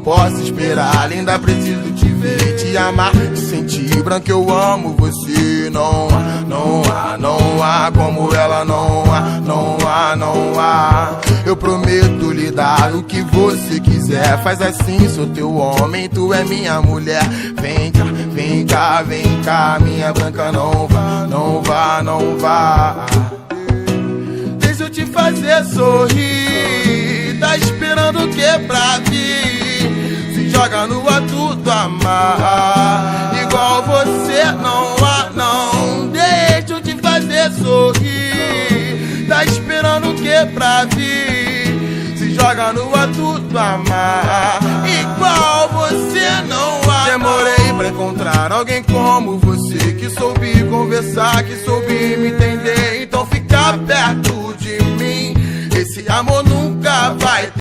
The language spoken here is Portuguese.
posso esperar, linda, preciso te ver, te amar, te sentir branca, eu amo você. Não há como ela, não há. Eu prometo lhe dar o que você quiser. Faz assim, sou teu homem, tu é minha mulher. Vem cá, minha branca, não vá. Deixa eu te fazer sorrir. Tá esperando o que pra vir? Se joga no ar, tudo amar. Igual você não há, não. Deixa eu te fazer sorrir. Tá esperando o que pra vir? Se joga no ar, tudo amar. Igual você não há. Demorei pra encontrar alguém como você, que soube conversar, que soube me entender. Então fica perto de mim, esse amor nunca vai ter.